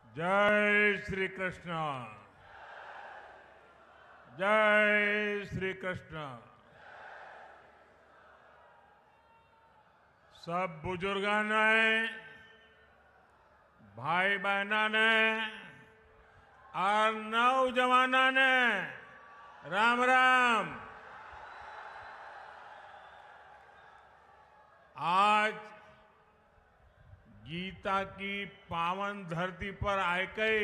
जय श्री कृष्ण। जय श्री कृष्ण। सब बुजुर्गों ने, भाई बहनों ने और नौजवानों ने राम राम। आज गीता की पावन धरती पर आके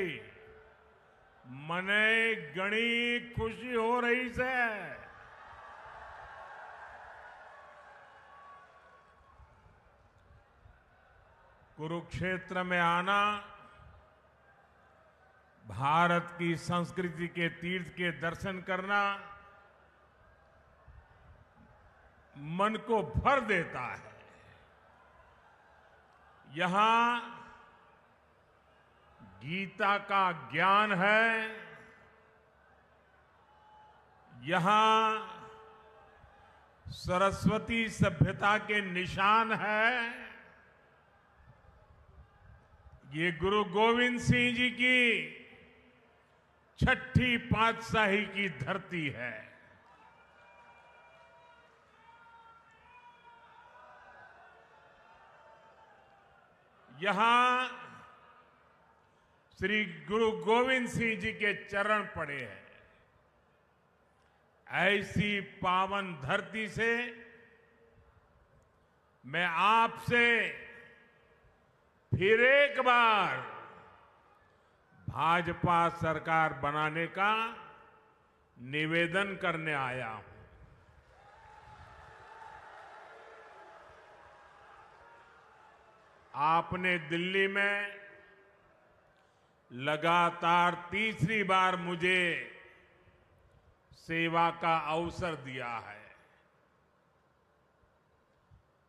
मने घणी खुशी हो रही है। कुरुक्षेत्र में आना भारत की संस्कृति के तीर्थ के दर्शन करना मन को भर देता है। यहां गीता का ज्ञान है, यहां सरस्वती सभ्यता के निशान है। ये गुरु गोविंद सिंह जी की छठी पातशाही की धरती है। यहां श्री गुरु गोविंद सिंह जी के चरण पड़े हैं। ऐसी पावन धरती से मैं आपसे फिर एक बार भाजपा सरकार बनाने का निवेदन करने आया हूं। आपने दिल्ली में लगातार तीसरी बार मुझे सेवा का अवसर दिया है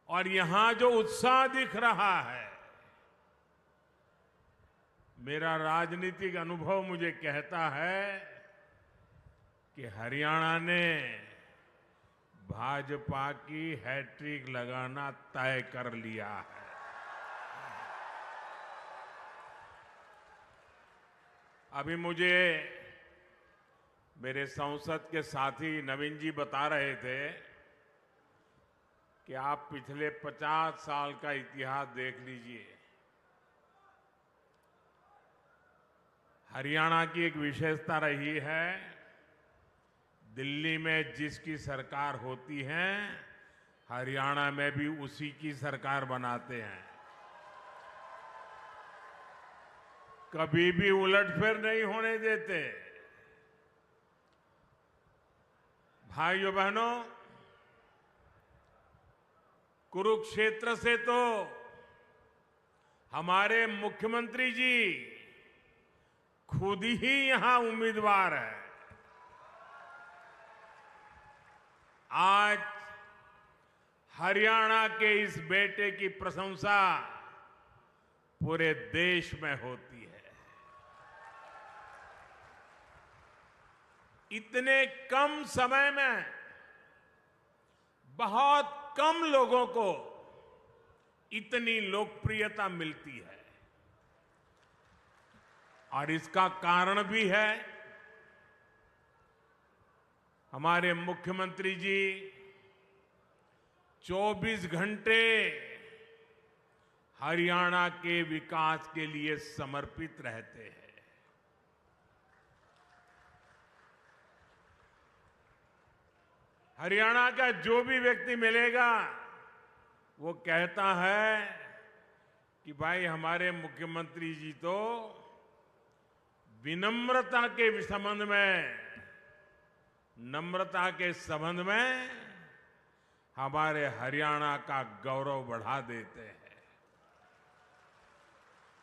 और यहां जो उत्साह दिख रहा है, मेरा राजनीतिक अनुभव मुझे कहता है कि हरियाणा ने भाजपा की हैट्रिक लगाना तय कर लिया है। अभी मुझे मेरे संसद के साथी नवीन जी बता रहे थे कि आप पिछले 50 साल का इतिहास देख लीजिए। हरियाणा की एक विशेषता रही है, दिल्ली में जिसकी सरकार होती है हरियाणा में भी उसी की सरकार बनाते हैं। कभी भी उलटफेर नहीं होने देते। भाइयों बहनों, कुरुक्षेत्र से तो हमारे मुख्यमंत्री जी खुद ही यहां उम्मीदवार है। आज हरियाणा के इस बेटे की प्रशंसा पूरे देश में होती है। इतने कम समय में बहुत कम लोगों को इतनी लोकप्रियता मिलती है और इसका कारण भी है हमारे मुख्यमंत्री जी 24 घंटे हरियाणा के विकास के लिए समर्पित रहते हैं। हरियाणा का जो भी व्यक्ति मिलेगा वो कहता है कि भाई हमारे मुख्यमंत्री जी तो विनम्रता के संबंध में, नम्रता के संबंध में हमारे हरियाणा का गौरव बढ़ा देते हैं।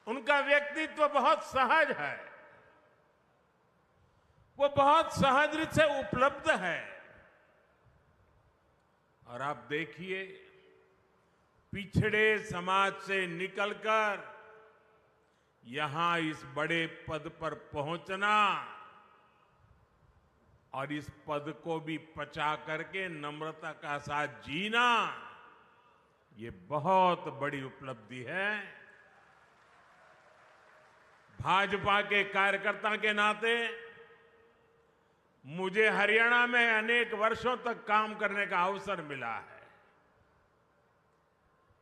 उनका व्यक्तित्व बहुत सहज है, वो बहुत सहज रूप से उपलब्ध है। और आप देखिए, पिछड़े समाज से निकलकर यहां इस बड़े पद पर पहुंचना और इस पद को भी पचा करके नम्रता का साथ जीना, ये बहुत बड़ी उपलब्धि है। भाजपा के कार्यकर्ता के नाते मुझे हरियाणा में अनेक वर्षों तक काम करने का अवसर मिला है।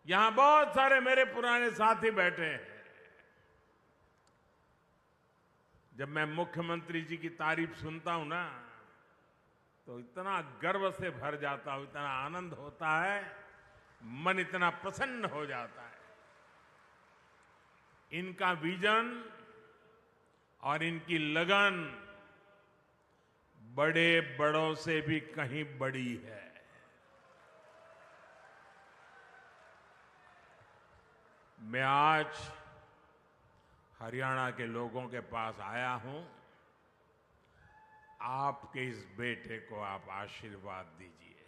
यहां बहुत सारे मेरे पुराने साथी बैठे हैं। जब मैं मुख्यमंत्री जी की तारीफ सुनता हूं ना, तो इतना गर्व से भर जाता हूं, इतना आनंद होता है, मन इतना प्रसन्न हो जाता है। इनका विजन और इनकी लगन बड़े बड़ों से भी कहीं बड़ी है। मैं आज हरियाणा के लोगों के पास आया हूं। आपके इस बेटे को आप आशीर्वाद दीजिए।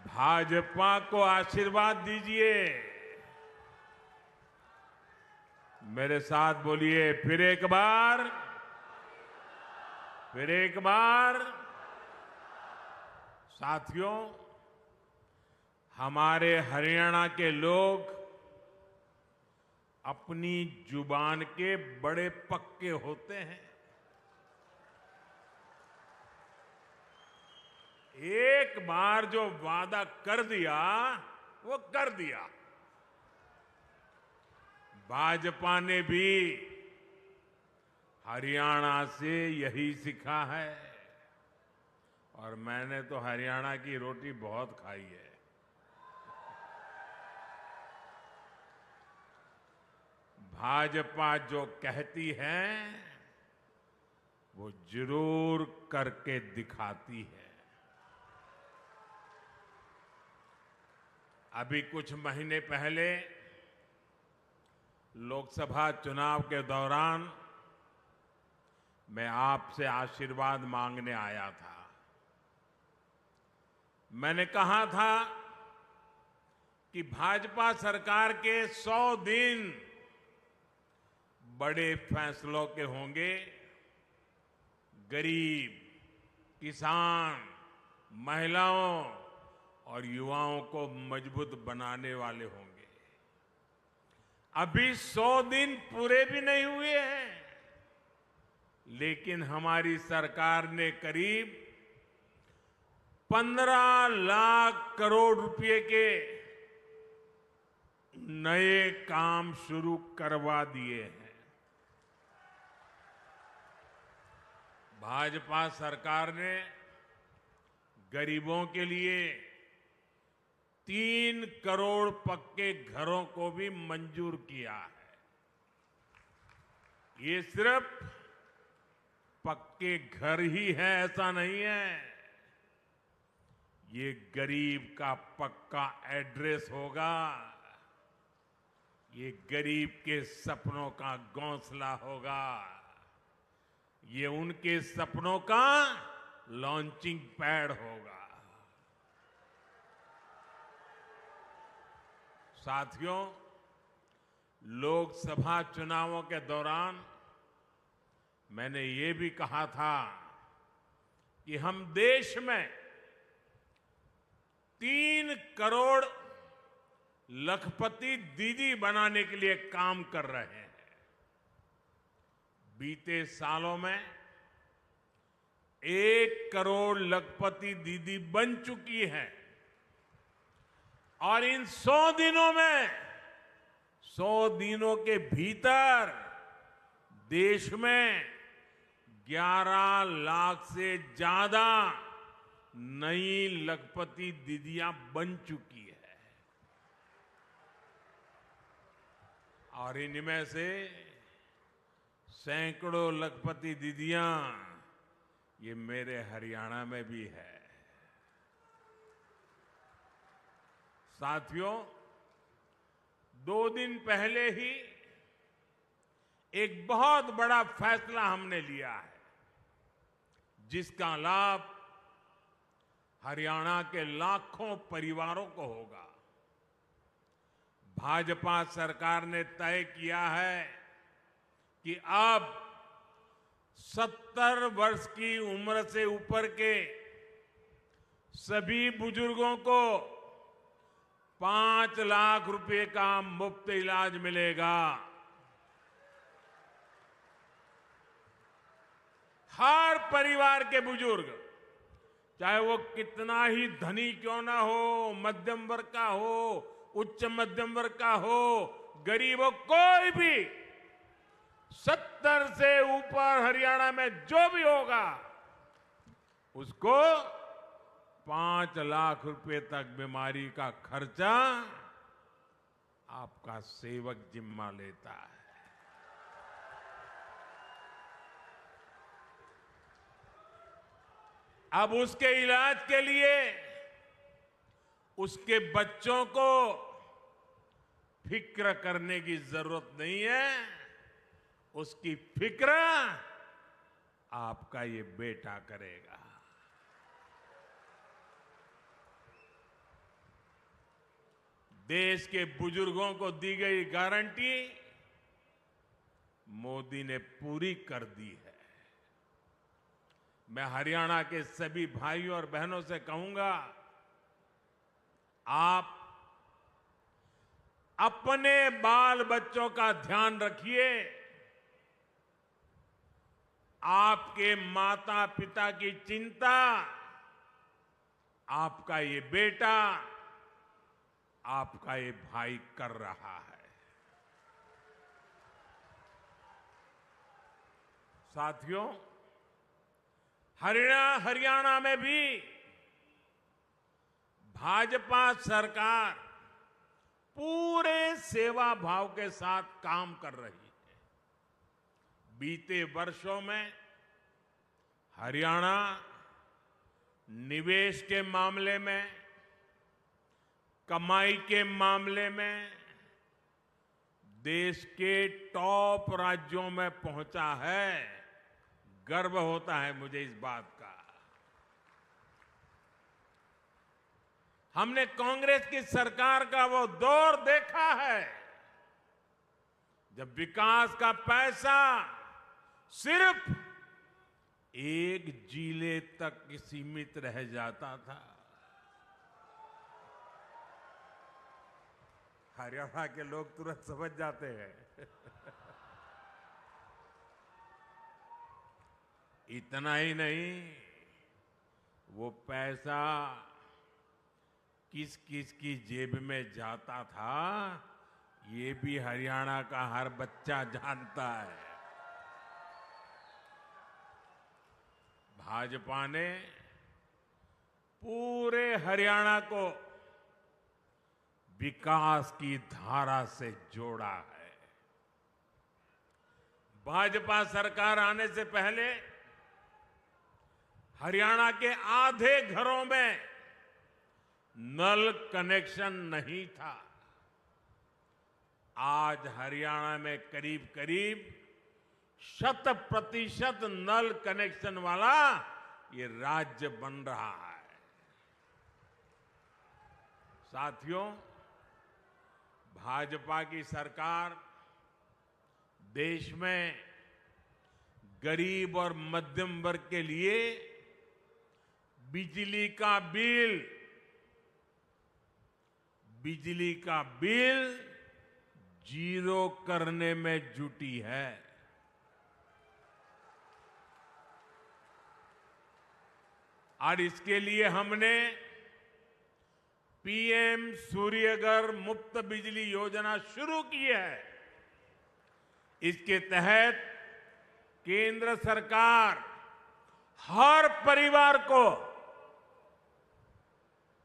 भाजपा को आशीर्वाद दीजिए। मेरे साथ बोलिए, फिर एक बार, फिर एक बार। साथियों, हमारे हरियाणा के लोग अपनी जुबान के बड़े पक्के होते हैं। एक बार जो वादा कर दिया, वो कर दिया। भाजपा ने भी हरियाणा से यही सीखा है, और मैंने तो हरियाणा की रोटी बहुत खाई है। भाजपा जो कहती है वो जरूर करके दिखाती है। अभी कुछ महीने पहले लोकसभा चुनाव के दौरान मैं आपसे आशीर्वाद मांगने आया था। मैंने कहा था कि भाजपा सरकार के 100 दिन बड़े फैसलों के होंगे। गरीब, किसान, महिलाओं और युवाओं को मजबूत बनाने वाले होंगे। अभी 100 दिन पूरे भी नहीं हुए हैं, लेकिन हमारी सरकार ने करीब 15 लाख करोड़ रुपए के नए काम शुरू करवा दिए हैं। भाजपा सरकार ने गरीबों के लिए 3 करोड़ पक्के घरों को भी मंजूर किया है। ये सिर्फ पक्के घर ही है ऐसा नहीं है, ये गरीब का पक्का एड्रेस होगा। ये गरीब के सपनों का घोंसला होगा। ये उनके सपनों का लॉन्चिंग पैड होगा। साथियों, लोकसभा चुनावों के दौरान मैंने ये भी कहा था कि हम देश में 3 करोड़ लखपति दीदी बनाने के लिए काम कर रहे हैं। बीते सालों में 1 करोड़ लखपति दीदी बन चुकी है, और इन 100 दिनों में, 100 दिनों के भीतर देश में 11 लाख से ज्यादा नई लखपति दीदियां बन चुकी है। और इनमें से सैकड़ों लखपति दीदियां ये मेरे हरियाणा में भी है। साथियों, 2 दिन पहले ही एक बहुत बड़ा फैसला हमने लिया है, जिसका लाभ हरियाणा के लाखों परिवारों को होगा। भाजपा सरकार ने तय किया है कि अब 70 वर्ष की उम्र से ऊपर के सभी बुजुर्गों को 5 लाख रुपए का मुफ्त इलाज मिलेगा। हर परिवार के बुजुर्ग, चाहे वो कितना ही धनी क्यों ना हो, मध्यम वर्ग का हो, उच्च मध्यम वर्ग का हो, गरीब हो, कोई भी 70 से ऊपर हरियाणा में जो भी होगा उसको 5 लाख रुपए तक बीमारी का खर्चा आपका सेवक जिम्मा लेता है। अब उसके इलाज के लिए उसके बच्चों को फिक्र करने की जरूरत नहीं है। उसकी फिक्र आपका ये बेटा करेगा। देश के बुजुर्गों को दी गई गारंटी मोदी ने पूरी कर दी है। मैं हरियाणा के सभी भाइयों और बहनों से कहूंगा, आप अपने बाल बच्चों का ध्यान रखिए। आपके माता पिता की चिंता आपका ये बेटा, आपका ये भाई कर रहा है। साथियों, हरियाणा में भी भाजपा सरकार पूरे सेवा भाव के साथ काम कर रही है। बीते वर्षों में हरियाणा निवेश के मामले में, कमाई के मामले में देश के टॉप राज्यों में पहुंचा है। गर्व होता है मुझे इस बात का। हमने कांग्रेस की सरकार का वो दौर देखा है जब विकास का पैसा सिर्फ एक जिले तक सीमित रह जाता था। हरियाणा के लोग तुरंत समझ जाते हैं। इतना ही नहीं, वो पैसा किस किस की जेब में जाता था, ये भी हरियाणा का हर बच्चा जानता है। भाजपा ने पूरे हरियाणा को विकास की धारा से जोड़ा है। भाजपा सरकार आने से पहले हरियाणा के आधे घरों में नल कनेक्शन नहीं था। आज हरियाणा में करीब करीब 100% नल कनेक्शन वाला ये राज्य बन रहा है। साथियों, भाजपा की सरकार देश में गरीब और मध्यम वर्ग के लिए बिजली का बिल जीरो करने में जुटी है। और इसके लिए हमने पीएम सूर्यघर मुफ्त बिजली योजना शुरू की है। इसके तहत केंद्र सरकार हर परिवार को,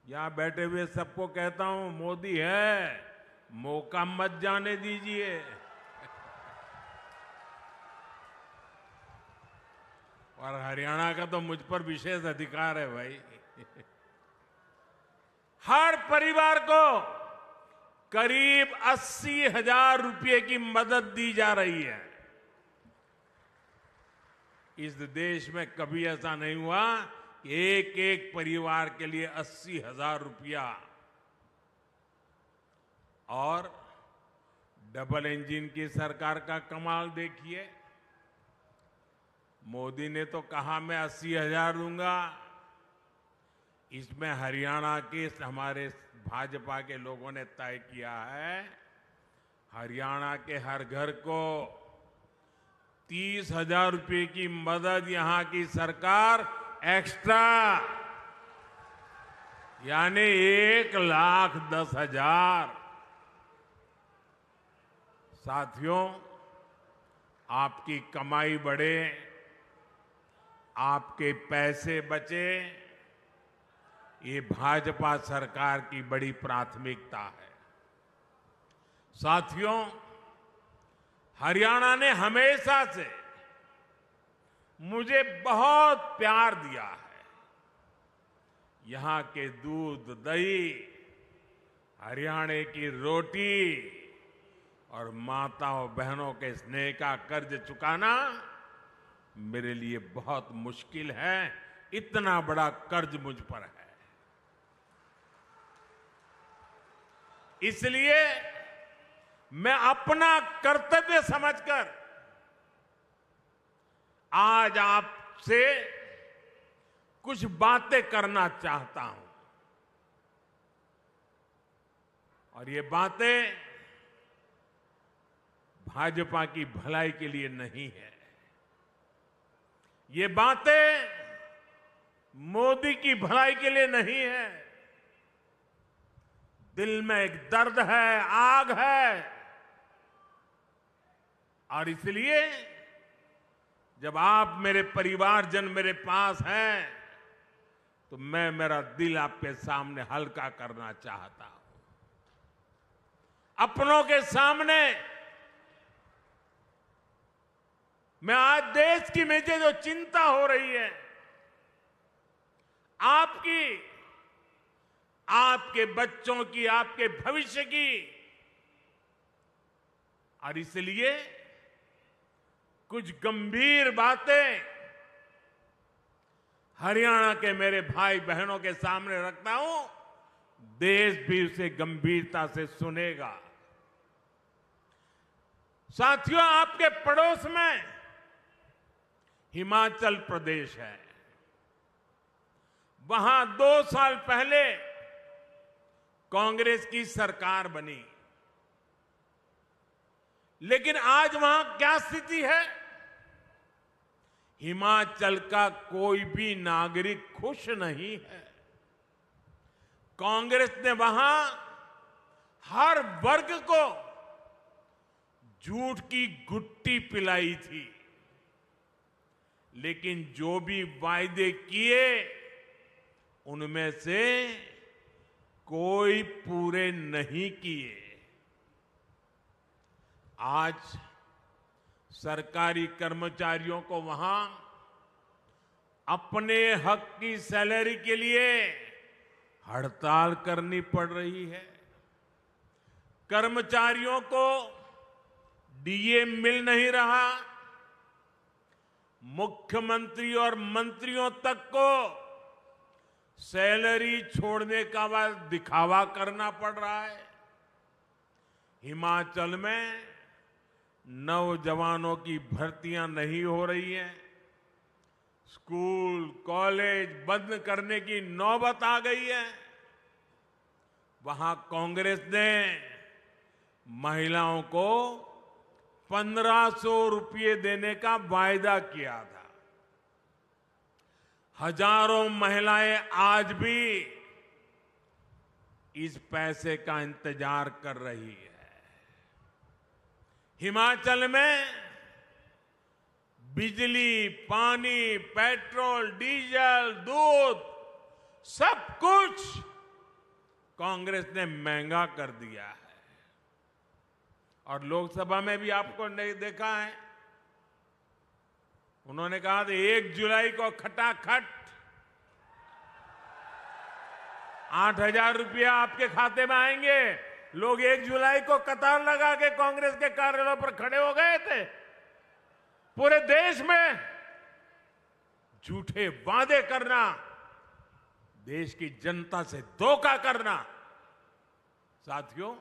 यहां बैठे हुए सबको कहता हूं, मोदी है, मौका मत जाने दीजिए। और हरियाणा का तो मुझ पर विशेष अधिकार है भाई। हर परिवार को करीब 80,000 रुपए की मदद दी जा रही है। इस देश में कभी ऐसा नहीं हुआ कि एक एक परिवार के लिए 80,000 रुपया। और डबल इंजन की सरकार का कमाल देखिए। मोदी ने तो कहा मैं 80,000 दूंगा, इसमें हरियाणा के हमारे भाजपा के लोगों ने तय किया है, हरियाणा के हर घर को 30,000 रुपए की मदद यहां की सरकार एक्स्ट्रा, यानी 1,10,000। साथियों, आपकी कमाई बढ़े, आपके पैसे बचे, ये भाजपा सरकार की बड़ी प्राथमिकता है। साथियों, हरियाणा ने हमेशा से मुझे बहुत प्यार दिया है। यहां के दूध, दही, हरियाणा की रोटी और माताओं बहनों के स्नेह का कर्ज चुकाना मेरे लिए बहुत मुश्किल है। इतना बड़ा कर्ज मुझ पर है। इसलिए मैं अपना कर्तव्य समझकर आज आपसे कुछ बातें करना चाहता हूं। और ये बातें भाजपा की भलाई के लिए नहीं है। ये बातें मोदी की भलाई के लिए नहीं है। दिल में एक दर्द है, आग है। और इसलिए जब आप मेरे परिवारजन मेरे पास हैं, तो मैं मेरा दिल आपके सामने हल्का करना चाहता हूं। अपनों के सामने मैं आज देश की मुझे जो चिंता हो रही है, आपकी, आपके बच्चों की, आपके भविष्य की, और इसलिए कुछ गंभीर बातें हरियाणा के मेरे भाई बहनों के सामने रखता हूं। देश भी उसे गंभीरता से सुनेगा। साथियों, आपके पड़ोस में हिमाचल प्रदेश है। वहां 2 साल पहले कांग्रेस की सरकार बनी, लेकिन आज वहां क्या स्थिति है? हिमाचल का कोई भी नागरिक खुश नहीं है। कांग्रेस ने वहां हर वर्ग को झूठ की गुट्टी पिलाई थी, लेकिन जो भी वायदे किए उनमें से कोई पूरे नहीं किए। आज सरकारी कर्मचारियों को वहां अपने हक की सैलरी के लिए हड़ताल करनी पड़ रही है। कर्मचारियों को डीए मिल नहीं रहा। मुख्यमंत्री और मंत्रियों तक को सैलरी छोड़ने का बाद दिखावा करना पड़ रहा है। हिमाचल में नौजवानों की भर्तियां नहीं हो रही हैं। स्कूल, कॉलेज बंद करने की नौबत आ गई है। वहां कांग्रेस ने महिलाओं को 1,500 रुपये देने का वायदा किया था। हजारों महिलाएं आज भी इस पैसे का इंतजार कर रही है। हिमाचल में बिजली, पानी, पेट्रोल, डीजल, दूध सब कुछ कांग्रेस ने महंगा कर दिया है। और लोकसभा में भी आपको नहीं देखा है, उन्होंने कहा था 1 जुलाई को खटाखट 8,000 रुपया आपके खाते में आएंगे। लोग 1 जुलाई को कतार लगा के कांग्रेस के कार्यालयों पर खड़े हो गए थे। पूरे देश में झूठे वादे करना, देश की जनता से धोखा करना। साथियों,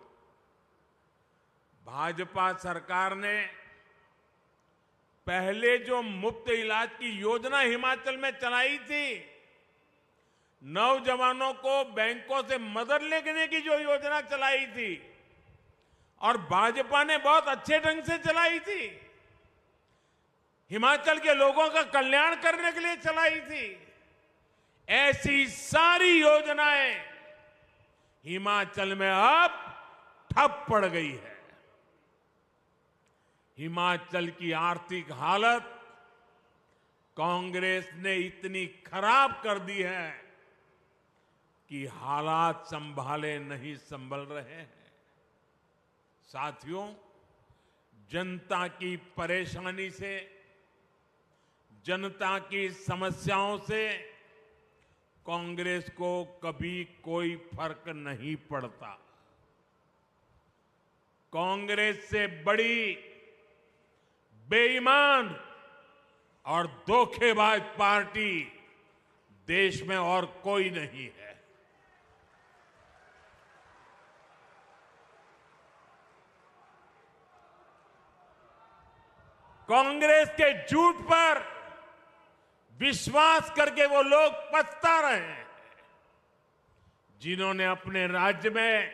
भाजपा सरकार ने पहले जो मुफ्त इलाज की योजना हिमाचल में चलाई थी, नौजवानों को बैंकों से मदद लेने की जो योजना चलाई थी और भाजपा ने बहुत अच्छे ढंग से चलाई थी, हिमाचल के लोगों का कल्याण करने के लिए चलाई थी, ऐसी सारी योजनाएं हिमाचल में अब ठप पड़ गई है। हिमाचल की आर्थिक हालत कांग्रेस ने इतनी खराब कर दी है कि हालात संभाले नहीं संभल रहे हैं। साथियों, जनता की परेशानी से, जनता की समस्याओं से कांग्रेस को कभी कोई फर्क नहीं पड़ता। कांग्रेस से बड़ी बेईमान और धोखेबाज पार्टी देश में और कोई नहीं है। कांग्रेस के झूठ पर विश्वास करके वो लोग पछता रहे हैं जिन्होंने अपने राज्य में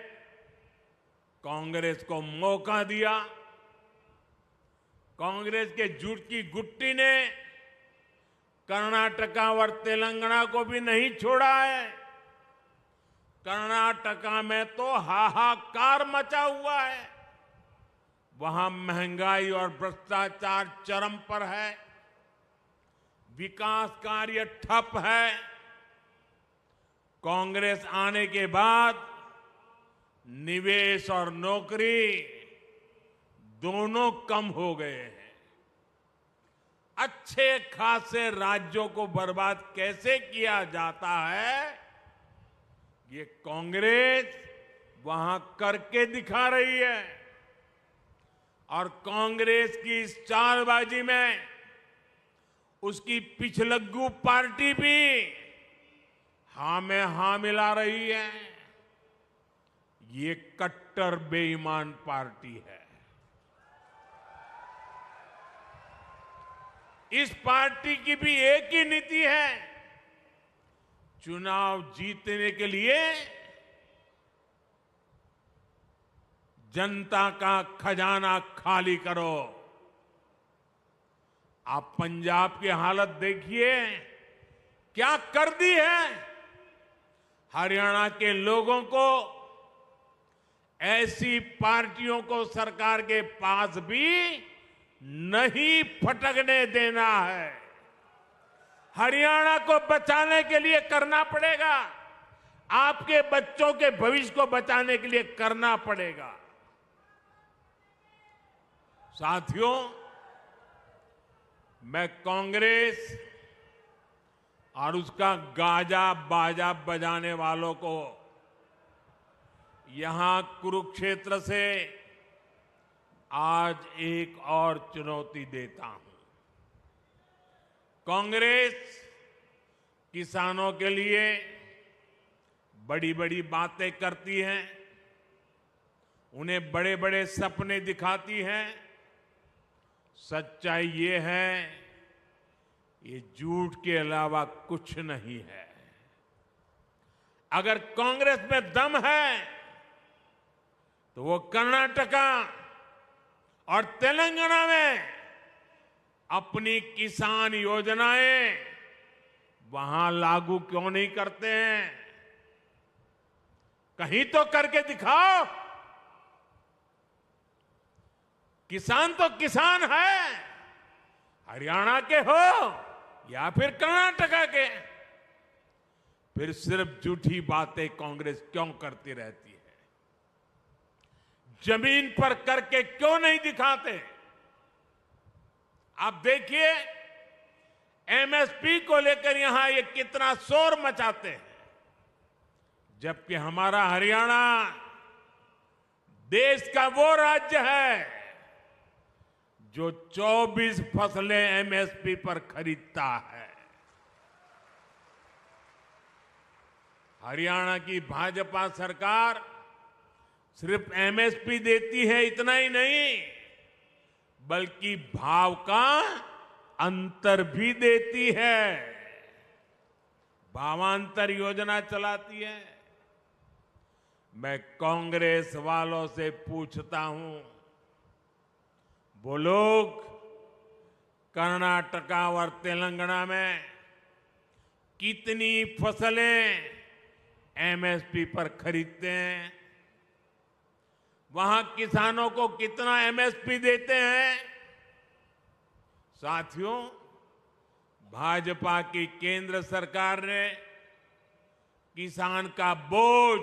कांग्रेस को मौका दिया। कांग्रेस के झूठ की गुट्टी ने कर्नाटका और तेलंगाना को भी नहीं छोड़ा है। कर्नाटका में तो हाहाकार मचा हुआ है, वहां महंगाई और भ्रष्टाचार चरम पर है, विकास कार्य ठप है। कांग्रेस आने के बाद निवेश और नौकरी दोनों कम हो गए हैं। अच्छे खासे राज्यों को बर्बाद कैसे किया जाता है, ये कांग्रेस वहां करके दिखा रही है। और कांग्रेस की इस चालबाजी में उसकी पिछलग्गू पार्टी भी हां में हां मिला रही है। ये कट्टर बेईमान पार्टी है। इस पार्टी की भी एक ही नीति है, चुनाव जीतने के लिए जनता का खजाना खाली करो। आप पंजाब की हालत देखिए, क्या कर दी है। हरियाणा के लोगों को ऐसी पार्टियों को सरकार के पास भी नहीं फटकने देना है। हरियाणा को बचाने के लिए करना पड़ेगा, आपके बच्चों के भविष्य को बचाने के लिए करना पड़ेगा। साथियों, मैं कांग्रेस और उसका गाजा बाजा बजाने वालों को यहां कुरुक्षेत्र से आज एक और चुनौती देता हूं। कांग्रेस किसानों के लिए बड़ी बड़ी बातें करती है, उन्हें बड़े बड़े सपने दिखाती है। सच्चाई ये है, ये झूठ के अलावा कुछ नहीं है। अगर कांग्रेस में दम है तो वो कर्नाटका और तेलंगाना में अपनी किसान योजनाएं वहां लागू क्यों नहीं करते हैं? कहीं तो करके दिखाओ। किसान तो किसान है, हरियाणा के हो या फिर कर्नाटका के। फिर सिर्फ झूठी बातें कांग्रेस क्यों करती रहती है? जमीन पर करके क्यों नहीं दिखाते? आप देखिए, एमएसपी को लेकर यहां ये कितना शोर मचाते हैं, जबकि हमारा हरियाणा देश का वो राज्य है जो 24 फसलें एमएसपी पर खरीदता है। हरियाणा की भाजपा सरकार सिर्फ एमएसपी देती है, इतना ही नहीं, बल्कि भाव का अंतर भी देती है। भावांतर योजना चलाती है। मैं कांग्रेस वालों से पूछता हूं, वो लोग कर्नाटका और तेलंगाना में कितनी फसलें एमएसपी पर खरीदते हैं, वहां किसानों को कितना एमएसपी देते हैं। साथियों, भाजपा की केंद्र सरकार ने किसान का बोझ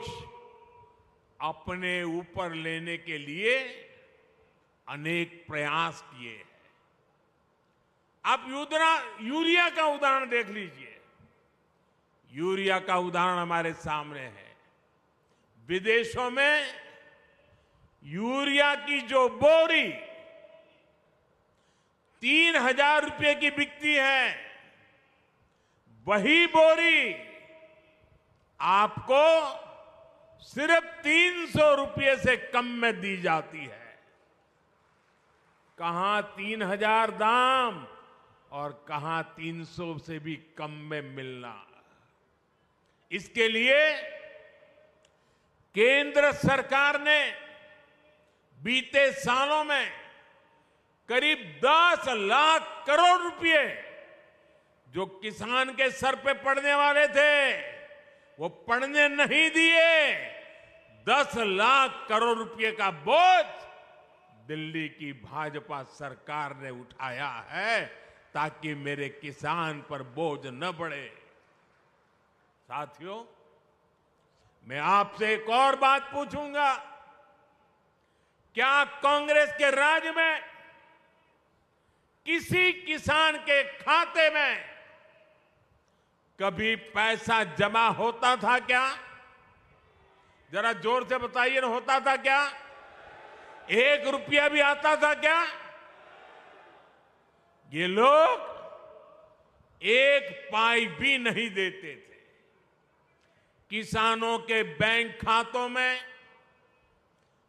अपने ऊपर लेने के लिए अनेक प्रयास किए हैं। आप यूरिया का उदाहरण देख लीजिए। यूरिया का उदाहरण हमारे सामने है। विदेशों में यूरिया की जो बोरी 3,000 रुपए की बिकती है, वही बोरी आपको सिर्फ 300 रुपए से कम में दी जाती है। कहां 3,000 दाम और कहां 300 से भी कम में मिलना। इसके लिए केंद्र सरकार ने बीते सालों में करीब 10 लाख करोड़ रुपए जो किसान के सर पे पड़ने वाले थे, वो पड़ने नहीं दिए। 10 लाख करोड़ रुपए का बोझ दिल्ली की भाजपा सरकार ने उठाया है, ताकि मेरे किसान पर बोझ न बढ़े। साथियों, मैं आपसे एक और बात पूछूंगा, क्या कांग्रेस के राज में किसी किसान के खाते में कभी पैसा जमा होता था क्या? जरा जोर से बताइए ना, होता था क्या? 1 रुपया भी आता था क्या? ये लोग 1 पाई भी नहीं देते थे। किसानों के बैंक खातों में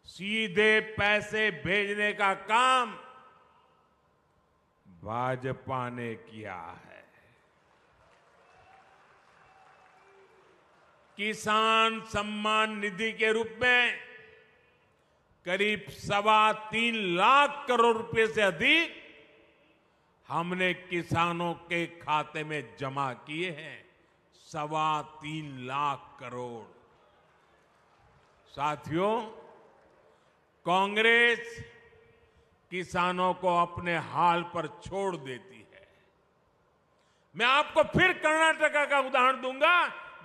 सीधे पैसे भेजने का काम भाजपा ने किया है। किसान सम्मान निधि के रूप में करीब 3.25 लाख करोड़ रुपए से अधिक हमने किसानों के खाते में जमा किए हैं। 3.25 लाख करोड़। साथियों, कांग्रेस किसानों को अपने हाल पर छोड़ देती है। मैं आपको फिर कर्नाटका का उदाहरण दूंगा,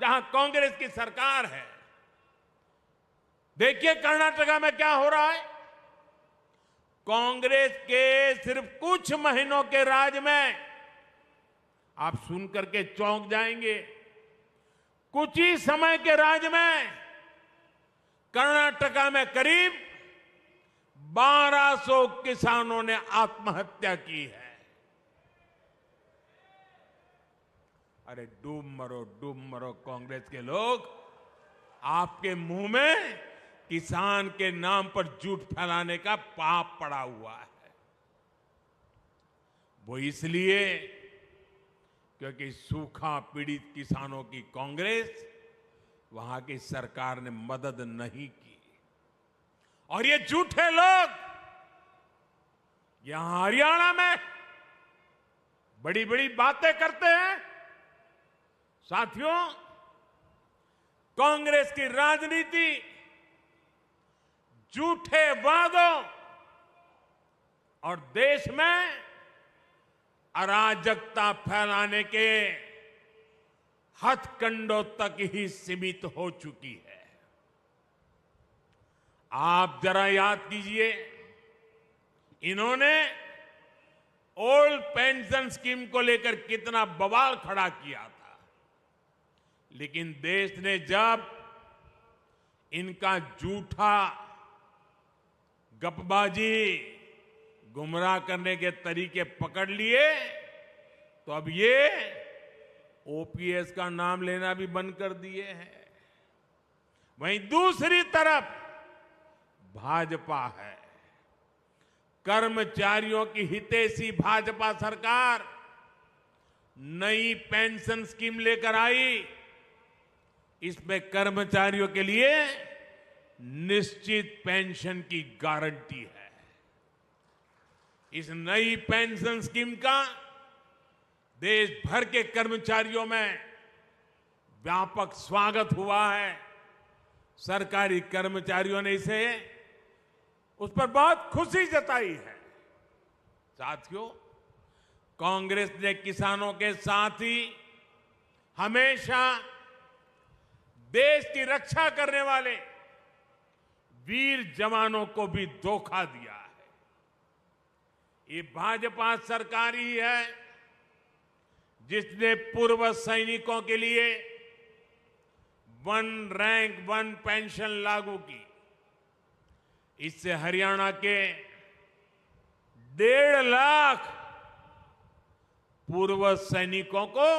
जहां कांग्रेस की सरकार है। देखिए कर्नाटका में क्या हो रहा है। कांग्रेस के सिर्फ कुछ महीनों के राज में आप सुनकर के चौंक जाएंगे। कुछ ही समय के राज में कर्नाटका में करीब 1200 किसानों ने आत्महत्या की है। अरे डूब मरो कांग्रेस के लोग। आपके मुंह में किसान के नाम पर झूठ फैलाने का पाप पड़ा हुआ है। वो इसलिए क्योंकि सूखा पीड़ित किसानों की कांग्रेस, वहां की सरकार ने मदद नहीं की। और ये झूठे लोग यहां हरियाणा में बड़ी बड़ी बातें करते हैं। साथियों, कांग्रेस की राजनीति झूठे वादों और देश में अराजकता फैलाने के हथकंडों तक ही सीमित हो चुकी है। आप जरा याद कीजिए, इन्होंने ओल्ड पेंशन स्कीम को लेकर कितना बवाल खड़ा किया था। लेकिन देश ने जब इनका झूठा गपबाजी, गुमराह करने के तरीके पकड़ लिए, तो अब ये ओपीएस का नाम लेना भी बंद कर दिए हैं। वहीं दूसरी तरफ भाजपा है। कर्मचारियों की हितैषी भाजपा सरकार नई पेंशन स्कीम लेकर आई। इसमें कर्मचारियों के लिए निश्चित पेंशन की गारंटी है। इस नई पेंशन स्कीम का देश भर के कर्मचारियों में व्यापक स्वागत हुआ है। सरकारी कर्मचारियों ने उस पर बहुत खुशी जताई है। साथियों, कांग्रेस ने किसानों के साथ ही हमेशा देश की रक्षा करने वाले वीर जवानों को भी धोखा दिया है। ये भाजपा सरकार ही है जिसने पूर्व सैनिकों के लिए वन रैंक वन पेंशन लागू की। इससे हरियाणा के 1.5 लाख पूर्व सैनिकों को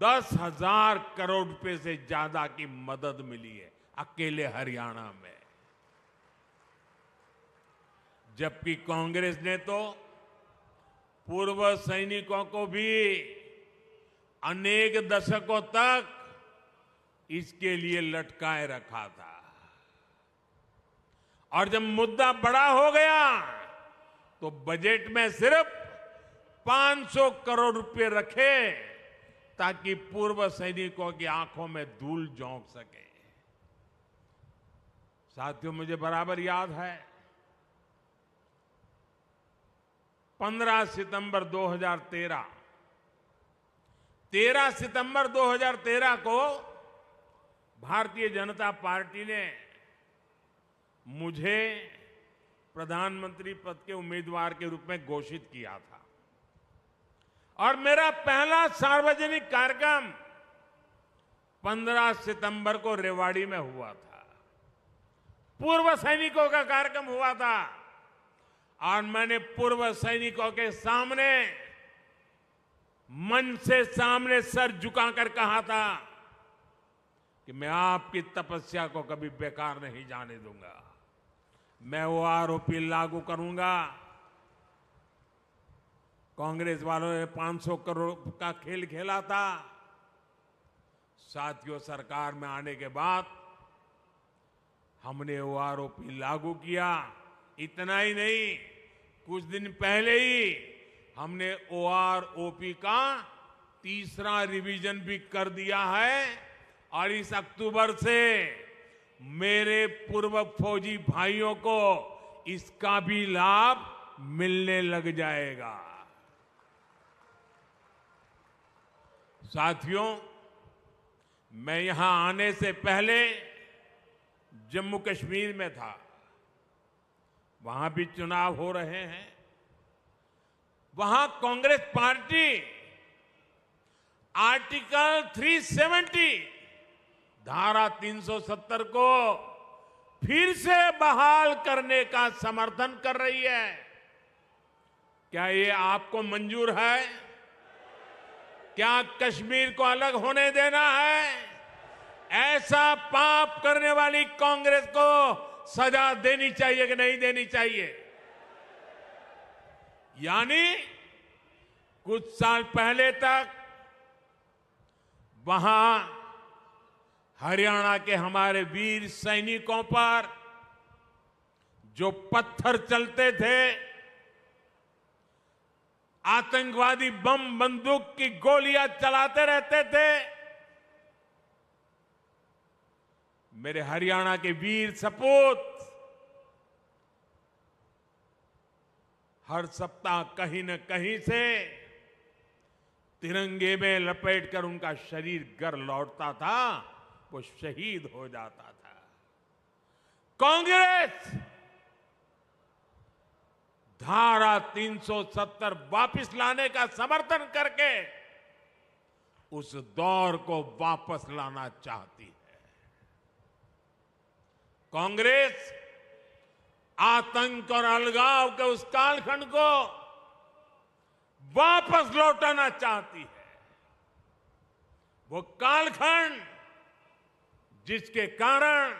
10,000 करोड़ रुपए से ज्यादा की मदद मिली है अकेले हरियाणा में। जबकि कांग्रेस ने तो पूर्व सैनिकों को भी अनेक दशकों तक इसके लिए लटकाए रखा था। और जब मुद्दा बड़ा हो गया तो बजट में सिर्फ 500 करोड़ रुपए रखे ताकि पूर्व सैनिकों की आंखों में धूल झोंक सके। साथियों, मुझे बराबर याद है 15 सितंबर 2013 13 सितंबर 2013 को भारतीय जनता पार्टी ने मुझे प्रधानमंत्री पद के उम्मीदवार के रूप में घोषित किया था और मेरा पहला सार्वजनिक कार्यक्रम 15 सितंबर को रेवाड़ी में हुआ था। पूर्व सैनिकों का कार्यक्रम हुआ था और मैंने पूर्व सैनिकों के सामने मन से सामने सर झुकाकर कहा था कि मैं आपकी तपस्या को कभी बेकार नहीं जाने दूंगा। मैं वो आरोपी लागू करूंगा। कांग्रेस वालों ने 500 करोड़ का खेल खेला था। साथियों, सरकार में आने के बाद हमने वो आरोपी लागू किया। इतना ही नहीं, कुछ दिन पहले ही हमने OROP का तीसरा रिवीजन भी कर दिया है और इस अक्टूबर से मेरे पूर्व फौजी भाइयों को इसका भी लाभ मिलने लग जाएगा। साथियों, मैं यहां आने से पहले जम्मू कश्मीर में था। वहां भी चुनाव हो रहे हैं। वहां कांग्रेस पार्टी आर्टिकल 370 धारा 370 को फिर से बहाल करने का समर्थन कर रही है। क्या ये आपको मंजूर है? क्या कश्मीर को अलग होने देना है? ऐसा पाप करने वाली कांग्रेस को सजा देनी चाहिए कि नहीं देनी चाहिए? यानी कुछ साल पहले तक वहां हरियाणा के हमारे वीर सैनिकों पर जो पत्थर चलते थे, आतंकवादी बम बंदूक की गोलियां चलाते रहते थे, मेरे हरियाणा के वीर सपूत हर सप्ताह कहीं न कहीं से तिरंगे में लपेटकर उनका शरीर घर लौटता था, वो शहीद हो जाता था। कांग्रेस धारा 370 वापस लाने का समर्थन करके उस दौर को वापस लाना चाहती है। कांग्रेस आतंक और अलगाव के उस कालखंड को वापस लौटाना चाहती है। वो कालखंड जिसके कारण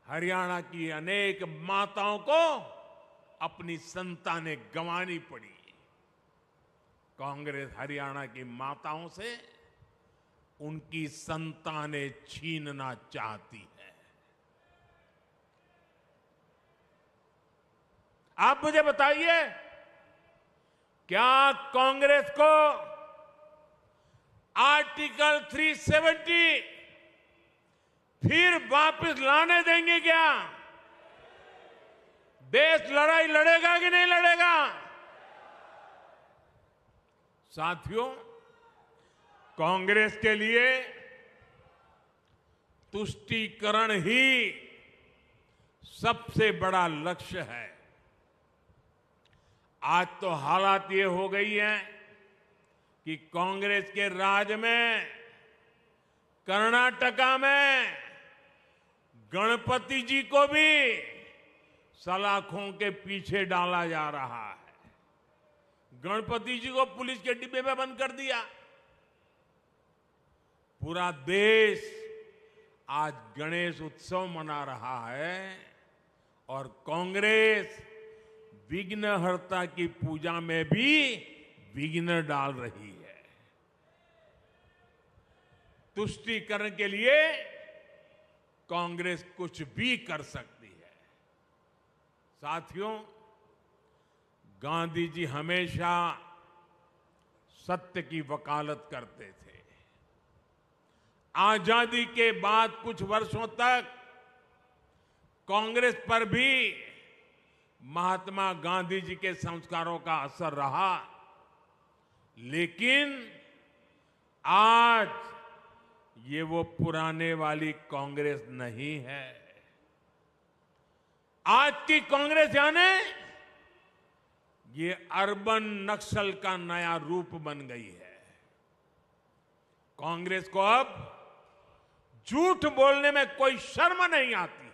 हरियाणा की अनेक माताओं को अपनी संतानें गंवानी पड़ी। कांग्रेस हरियाणा की माताओं से उनकी संतानें छीनना चाहती है। आप मुझे बताइए, क्या कांग्रेस को आर्टिकल 370 फिर वापस लाने देंगे क्या? देश लड़ाई लड़ेगा कि नहीं लड़ेगा? साथियों, कांग्रेस के लिए तुष्टीकरण ही सबसे बड़ा लक्ष्य है। आज तो हालात ये हो गई हैं कि कांग्रेस के राज में कर्नाटका में गणपति जी को भी सलाखों के पीछे डाला जा रहा है। गणपति जी को पुलिस के डिब्बे में बंद कर दिया। पूरा देश आज गणेश उत्सव मना रहा है और कांग्रेस विघ्नहर्ता की पूजा में भी विघ्न डाल रही है। तुष्टीकरण के लिए कांग्रेस कुछ भी कर सकती है। साथियों, गांधी जी हमेशा सत्य की वकालत करते थे। आजादी के बाद कुछ वर्षों तक कांग्रेस पर भी महात्मा गांधी जी के संस्कारों का असर रहा, लेकिन आज ये वो पुराने वाली कांग्रेस नहीं है। आज की कांग्रेस यानी ये अर्बन नक्सल का नया रूप बन गई है। कांग्रेस को अब झूठ बोलने में कोई शर्म नहीं आती।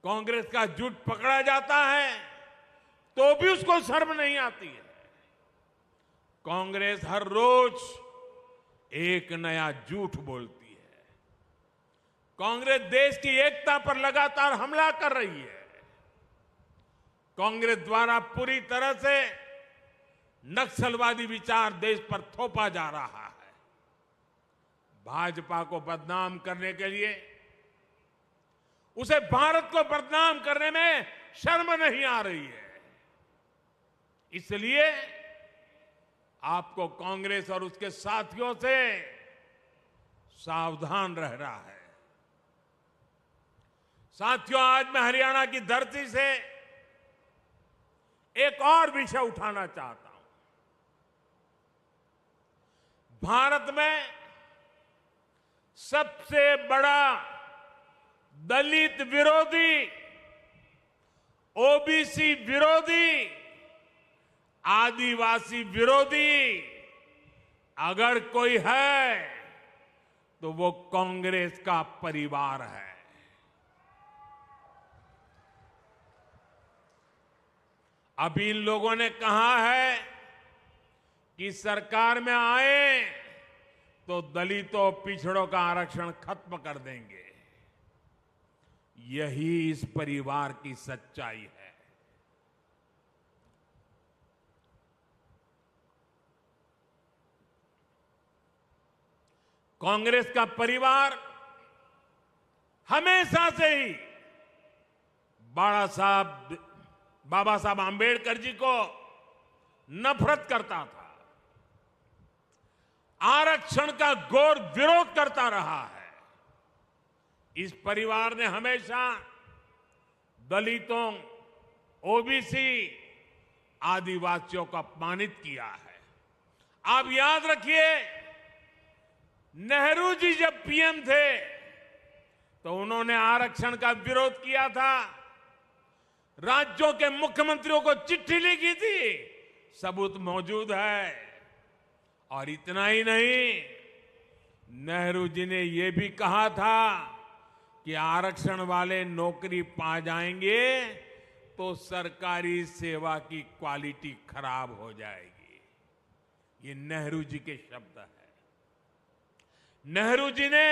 कांग्रेस का झूठ पकड़ा जाता है तो भी उसको शर्म नहीं आती है। कांग्रेस हर रोज एक नया झूठ बोलती है। कांग्रेस देश की एकता पर लगातार हमला कर रही है। कांग्रेस द्वारा पूरी तरह से नक्सलवादी विचार देश पर थोपा जा रहा है। भाजपा को बदनाम करने के लिए, उसे भारत को बदनाम करने में शर्म नहीं आ रही है। इसलिए आपको कांग्रेस और उसके साथियों से सावधान रहना है। साथियों, आज मैं हरियाणा की धरती से एक और विषय उठाना चाहता हूं। भारत में सबसे बड़ा दलित विरोधी, ओबीसी विरोधी, आदिवासी विरोधी अगर कोई है तो वो कांग्रेस का परिवार है। अभी इन लोगों ने कहा है कि सरकार में आए तो दलितों पिछड़ों का आरक्षण खत्म कर देंगे। यही इस परिवार की सच्चाई है। कांग्रेस का परिवार हमेशा से ही बाबा साहब आंबेडकर जी को नफरत करता था, आरक्षण का घोर विरोध करता रहा है। इस परिवार ने हमेशा दलितों, ओबीसी, आदिवासियों को अपमानित किया है। आप याद रखिए, नेहरू जी जब पीएम थे तो उन्होंने आरक्षण का विरोध किया था। राज्यों के मुख्यमंत्रियों को चिट्ठी लिखी थी, सबूत मौजूद है। और इतना ही नहीं, नेहरू जी ने यह भी कहा था कि आरक्षण वाले नौकरी पा जाएंगे तो सरकारी सेवा की क्वालिटी खराब हो जाएगी। ये नेहरू जी के शब्द हैं। नेहरू जी ने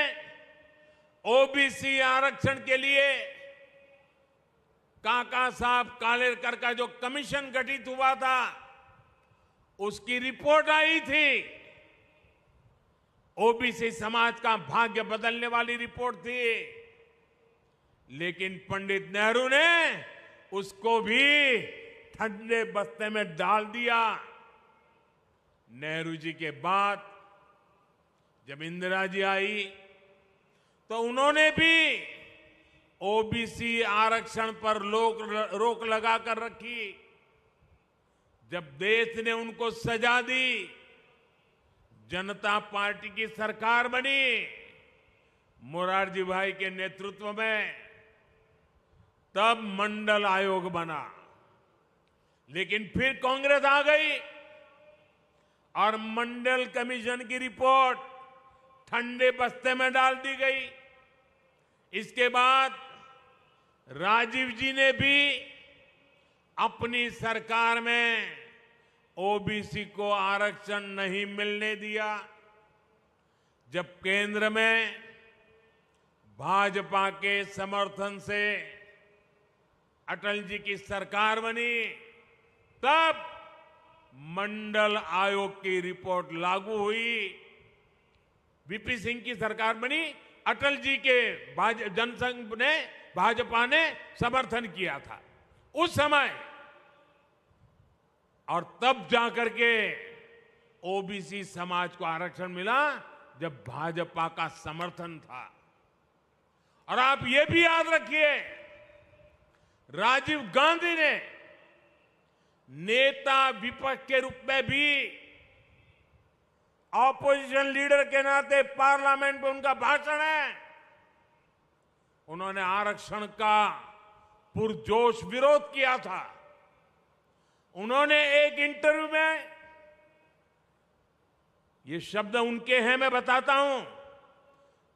ओबीसी आरक्षण के लिए काका साहब कालेलकर का जो कमीशन गठित हुआ था, उसकी रिपोर्ट आई थी। ओबीसी समाज का भाग्य बदलने वाली रिपोर्ट थी, लेकिन पंडित नेहरू ने उसको भी ठंडे बस्ते में डाल दिया। नेहरू जी के बाद जब इंदिरा जी आई तो उन्होंने भी ओबीसी आरक्षण पर रोक लगा कर रखी। जब देश ने उनको सजा दी, जनता पार्टी की सरकार बनी मोरारजी भाई के नेतृत्व में, तब मंडल आयोग बना। लेकिन फिर कांग्रेस आ गई और मंडल कमीशन की रिपोर्ट ठंडे बस्ते में डाल दी गई। इसके बाद राजीव जी ने भी अपनी सरकार में ओबीसी को आरक्षण नहीं मिलने दिया। जब केंद्र में भाजपा के समर्थन से अटल जी की सरकार बनी, तब मंडल आयोग की रिपोर्ट लागू हुई। वीपी सिंह की सरकार बनी, अटल जी के जनसंघ ने, भाजपा ने समर्थन किया था उस समय, और तब जाकर के ओबीसी समाज को आरक्षण मिला जब भाजपा का समर्थन था। और आप ये भी याद रखिए, राजीव गांधी ने नेता विपक्ष के रूप में भी, ऑपोजिशन लीडर के नाते पार्लियामेंट में उनका भाषण है, उन्होंने आरक्षण का पुरजोश विरोध किया था। उन्होंने एक इंटरव्यू में, ये शब्द उनके हैं, मैं बताता हूं,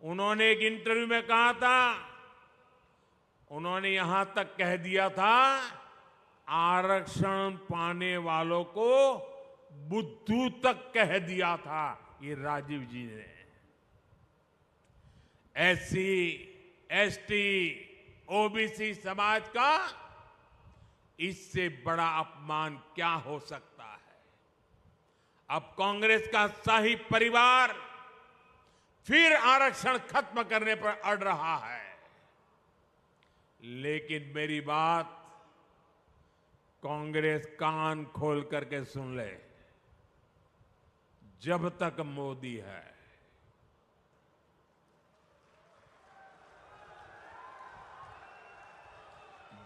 उन्होंने एक इंटरव्यू में कहा था, उन्होंने यहां तक कह दिया था, आरक्षण पाने वालों को बुद्धू तक कह दिया था ये राजीव जी ने। एससी, एसटी, ओबीसी समाज का इससे बड़ा अपमान क्या हो सकता है। अब कांग्रेस का शाही परिवार फिर आरक्षण खत्म करने पर अड़ रहा है। लेकिन मेरी बात कांग्रेस कान खोल करके सुन ले, जब तक मोदी है,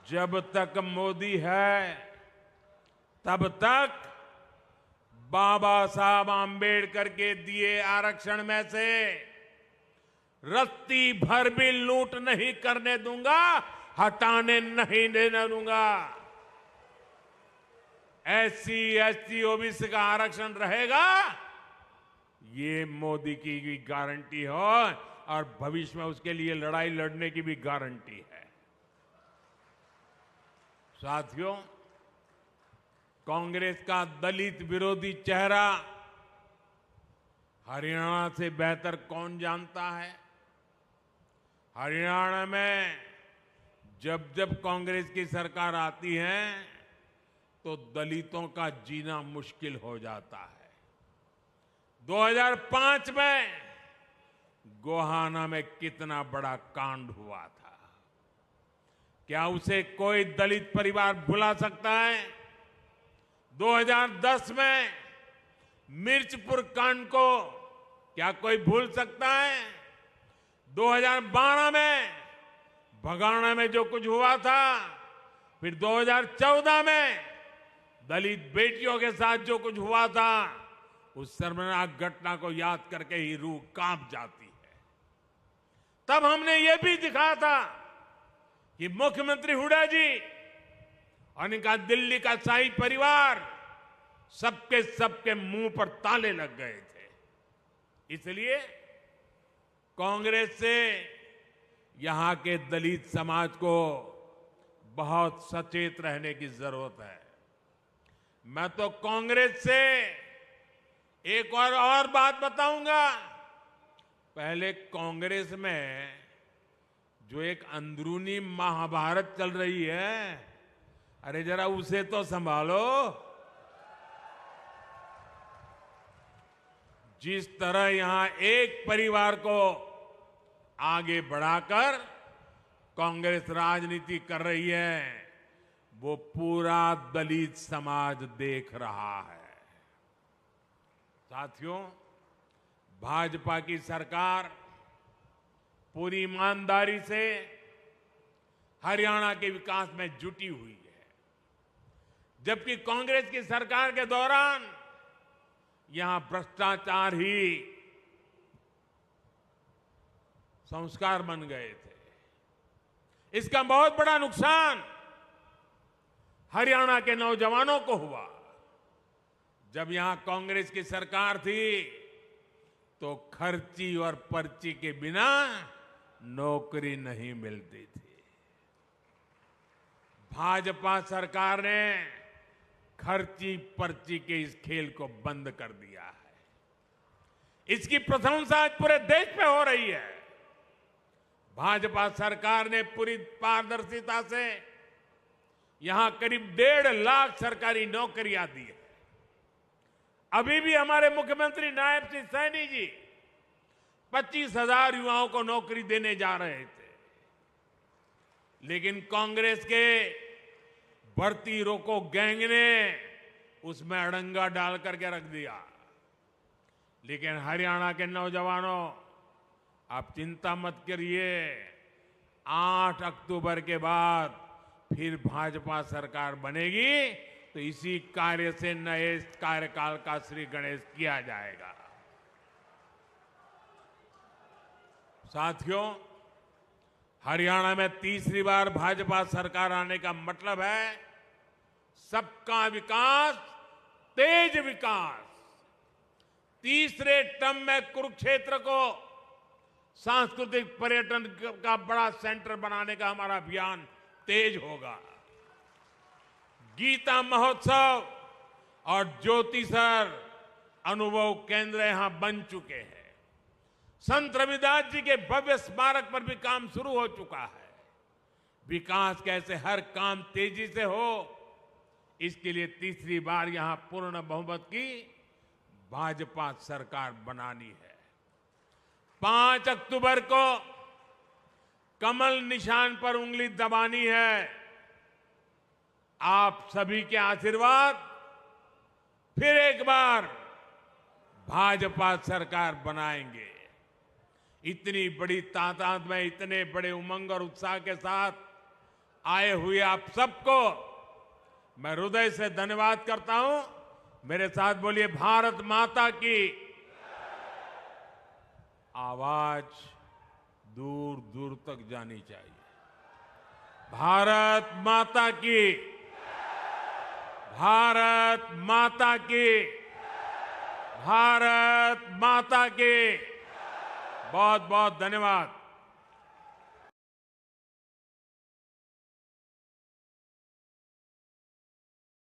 जब तक मोदी है, तब तक बाबा साहब आंबेडकर के दिए आरक्षण में से रत्ती भर भी लूट नहीं करने दूंगा, हटाने नहीं देने दूंगा। एससी, एसटी, ओबीसी का आरक्षण रहेगा, ये मोदी की भी गारंटी हो और भविष्य में उसके लिए लड़ाई लड़ने की भी गारंटी है। साथियों, कांग्रेस का दलित विरोधी चेहरा हरियाणा से बेहतर कौन जानता है। हरियाणा में जब जब कांग्रेस की सरकार आती है तो दलितों का जीना मुश्किल हो जाता है। 2005 में गोहाना में कितना बड़ा कांड हुआ था, क्या उसे कोई दलित परिवार भुला सकता है? 2010 में मिर्चपुर कांड को क्या कोई भूल सकता है? 2012 में भगाना में जो कुछ हुआ था, फिर 2014 में दलित बेटियों के साथ जो कुछ हुआ था, उस शर्मनाक घटना को याद करके ही रूह कांप जाती है। तब हमने ये भी दिखाया था कि मुख्यमंत्री हुड्डा जी और इनका दिल्ली का शाही परिवार सबके मुंह पर ताले लग गए थे। इसलिए कांग्रेस से यहां के दलित समाज को बहुत सचेत रहने की जरूरत है। मैं तो कांग्रेस से एक और बात बताऊंगा। पहले कांग्रेस में जो एक अंदरूनी महाभारत चल रही है, अरे जरा उसे तो संभालो। जिस तरह यहां एक परिवार को आगे बढ़ाकर कांग्रेस राजनीति कर रही है, वो पूरा दलित समाज देख रहा है। साथियों, भाजपा की सरकार पूरी ईमानदारी से हरियाणा के विकास में जुटी हुई है, जबकि कांग्रेस की सरकार के दौरान यहां भ्रष्टाचार ही संस्कार बन गए थे। इसका बहुत बड़ा नुकसान हरियाणा के नौजवानों को हुआ। जब यहां कांग्रेस की सरकार थी तो खर्ची और पर्ची के बिना नौकरी नहीं मिलती थी। भाजपा सरकार ने खर्ची पर्ची के इस खेल को बंद कर दिया है। इसकी प्रशंसा आज पूरे देश में हो रही है। भाजपा सरकार ने पूरी पारदर्शिता से यहां करीब 1.5 लाख सरकारी नौकरियां दी है। अभी भी हमारे मुख्यमंत्री नायब सिंह सैनी जी 25,000 युवाओं को नौकरी देने जा रहे थे, लेकिन कांग्रेस के भर्ती रोको गैंग ने उसमें अड़ंगा डाल करके रख दिया। लेकिन हरियाणा के नौजवानों, आप चिंता मत करिए, 8 अक्टूबर के बाद फिर भाजपा सरकार बनेगी तो इसी कार्य से नए कार्यकाल का श्री गणेश किया जाएगा। साथियों, हरियाणा में तीसरी बार भाजपा सरकार आने का मतलब है सबका विकास, तेज विकास। तीसरे टर्म में कुरुक्षेत्र को सांस्कृतिक पर्यटन का बड़ा सेंटर बनाने का हमारा अभियान तेज होगा। गीता महोत्सव और ज्योतिसर अनुभव केंद्र यहां बन चुके हैं। संत रविदास जी के भव्य स्मारक पर भी काम शुरू हो चुका है। विकास कैसे हर काम तेजी से हो, इसके लिए तीसरी बार यहां पूर्ण बहुमत की भाजपा सरकार बनानी है। 5 अक्टूबर को कमल निशान पर उंगली दबानी है। आप सभी के आशीर्वाद फिर एक बार भाजपा सरकार बनाएंगे। इतनी बड़ी तादाद में इतने बड़े उमंग और उत्साह के साथ आए हुए आप सबको मैं हृदय से धन्यवाद करता हूं। मेरे साथ बोलिए, भारत माता की। आवाज दूर दूर तक जानी चाहिए। भारत माता की, भारत माता की, भारत माता की। बहुत बहुत धन्यवाद।